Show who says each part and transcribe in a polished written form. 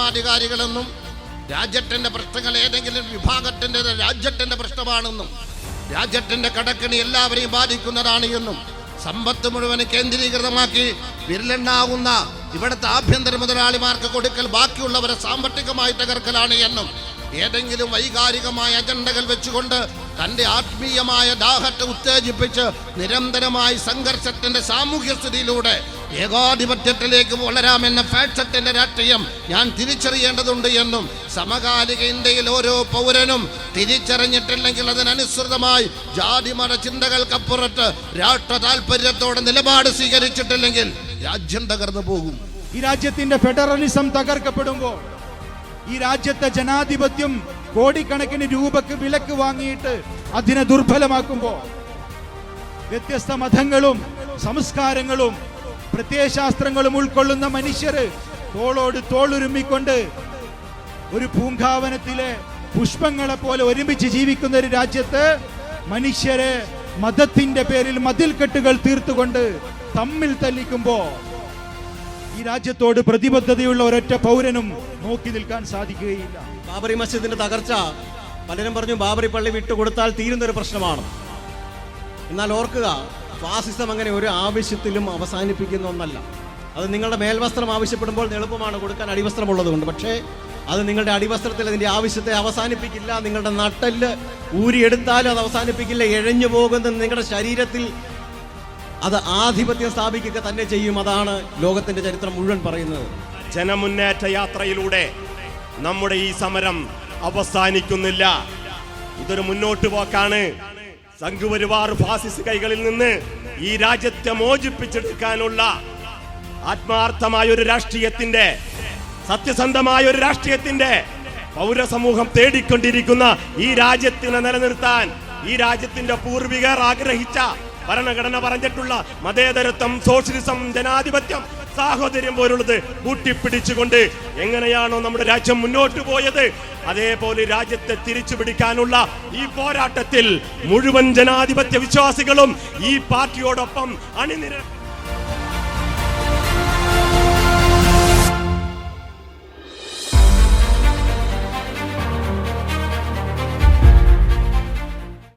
Speaker 1: ഭരണാധികാരികളെന്നും രാജ്യത്തിന്റെ പ്രശ്നങ്ങൾ ഏതെങ്കിലും വിഭാഗത്തിന്റെ രാജ്യത്തിന്റെ പ്രശ്നമാണെന്നും രാജ്യത്തിന്റെ കടക്കണി എല്ലാവരെയും ബാധിക്കുന്നതാണ് എന്നും സമ്പത്ത് മുഴുവൻ കേന്ദ്രീകൃതമാക്കി വിരലെണ്ണാവുന്ന ഇവിടുത്തെ ആഭ്യന്തര മുതലാളിമാർക്ക് കൊടുക്കൽ ബാക്കിയുള്ളവരെ സാമ്പത്തികമായി തകർക്കലാണ് എന്നും ഏതെങ്കിലും വൈകാരികമായ അജണ്ടകൾ വെച്ചുകൊണ്ട് തൻ്റെ ആത്മീയമായ ദാഹത്തെ ഉത്തേജിപ്പിച്ച് നിരന്തരമായി സംഘർഷത്തിന്റെ സാമൂഹ്യ സ്ഥിതിയിലൂടെ ഏകാധിപത്യത്തിലേക്ക് വളരാമെന്ന ഫാഷത്തിന്റെ രാഷ്ട്രീയം ഞാൻ തിരിച്ചറിയേണ്ടതുണ്ട് എന്നും സമകാലിക ഇന്ത്യയിൽ ഓരോ പൗരനും തിരിച്ചറിഞ്ഞിട്ടില്ലെങ്കിൽ അതിനനുസൃതമായി ജാതിമത ചിന്തകൾക്കപ്പുറത്ത് രാഷ്ട്ര താല്പര്യത്തോടെ നിലപാട് സ്വീകരിച്ചിട്ടില്ലെങ്കിൽ രാജ്യം തകർന്നു പോകും.
Speaker 2: ഈ രാജ്യത്തിന്റെ ഫെഡറലിസം തകർക്കപ്പെടുമ്പോൾ, ഈ രാജ്യത്തെ ജനാധിപത്യം കോടിക്കണക്കിന് രൂപക്ക് വിലക്ക് വാങ്ങിയിട്ട് അതിനെ ദുർബലമാക്കുമ്പോൾ, വ്യത്യസ്ത മതങ്ങളും സംസ്കാരങ്ങളും പ്രത്യയശാസ്ത്രങ്ങളും ഉൾക്കൊള്ളുന്ന മനുഷ്യര് തോളോട് തോളുരുമ്മിക്കൊണ്ട് ഒരു പൂങ്കാവനത്തിലെ പുഷ്പങ്ങളെ പോലെ ഒരുമിച്ച് ജീവിക്കുന്ന ഒരു രാജ്യത്ത് മനുഷ്യരെ മതത്തിന്റെ പേരിൽ മതിൽക്കെട്ടുകൾ തീർത്തുകൊണ്ട് തമ്മിൽ തല്ലിക്കുമ്പോ ഈ രാജ്യത്തോട് പ്രതിബദ്ധതയുള്ള ഒരൊറ്റ പൗരനും നോക്കി നിൽക്കാൻ സാധിക്കുകയില്ല.
Speaker 3: ബാബറി മസ്ജിദിന്റെ തകർച്ച പലരും പറഞ്ഞു ബാബറി പള്ളി വിട്ടുകൊടുത്താൽ തീരുന്നൊരു പ്രശ്നമാണ്. എന്നാൽ ഓർക്കുക, ഫാസിസം അങ്ങനെ ഒരു ആവശ്യത്തിലും അവസാനിപ്പിക്കുന്ന ഒന്നല്ല. അത് നിങ്ങളുടെ മേൽവസ്ത്രം ആവശ്യപ്പെടുമ്പോൾ എളുപ്പമാണ് കൊടുക്കാൻ, അടിവസ്ത്രമുള്ളത് കൊണ്ട്. പക്ഷേ അത് നിങ്ങളുടെ അടിവസ്ത്രത്തിൽ അതിൻ്റെ ആവശ്യത്തെ അവസാനിപ്പിക്കില്ല. നിങ്ങളുടെ നട്ടെല്ല് ഊരിയെടുത്താലും അത് അവസാനിപ്പിക്കില്ല. എഴഞ്ഞു പോകുന്ന നിങ്ങളുടെ ശരീരത്തിൽ അത് ആധിപത്യം സ്ഥാപിക്കുക തന്നെ ചെയ്യും. അതാണ് ലോകത്തിന്റെ ചരിത്രം മുഴുവൻ പറയുന്നത്.
Speaker 4: ജനമുന്നേറ്റ യാത്രയിലൂടെ നമ്മുടെ ഈ സമരം അവസാനിക്കുന്നില്ല. ഇതൊരു മുന്നോട്ട് പോക്കാണ്. സംഘപരിവാർ ഫാസിസ്റ്റ് കൈകളിൽ നിന്ന് ഈ രാജ്യത്തെ മോചിപ്പിച്ചെടുക്കാനുള്ള ആത്മാർത്ഥമായ ഒരു രാഷ്ട്രീയത്തിന്റെ, സത്യസന്ധമായ ഒരു രാഷ്ട്രീയത്തിന്റെ പൗരസമൂഹം തേടിക്കൊണ്ടിരിക്കുന്ന ഈ രാജ്യത്തിനെ നിലനിർത്താൻ ഈ രാജ്യത്തിന്റെ പൂർവികർ ആഗ്രഹിച്ച ഭരണഘടന പറഞ്ഞിട്ടുള്ള മതേതരത്വം, സോഷ്യലിസം, ജനാധിപത്യം, സാഹോദര്യം പോലുള്ളത് കൂട്ടിപ്പിടിച്ചുകൊണ്ട് എങ്ങനെയാണോ നമ്മുടെ രാജ്യം മുന്നോട്ട് പോയത്, അതേപോലെ രാജ്യത്തെ തിരിച്ചു പിടിക്കാനുള്ള ഈ പോരാട്ടത്തിൽ മുഴുവൻ ജനാധിപത്യ വിശ്വാസികളും ഈ പാർട്ടിയോടൊപ്പം അണിനിര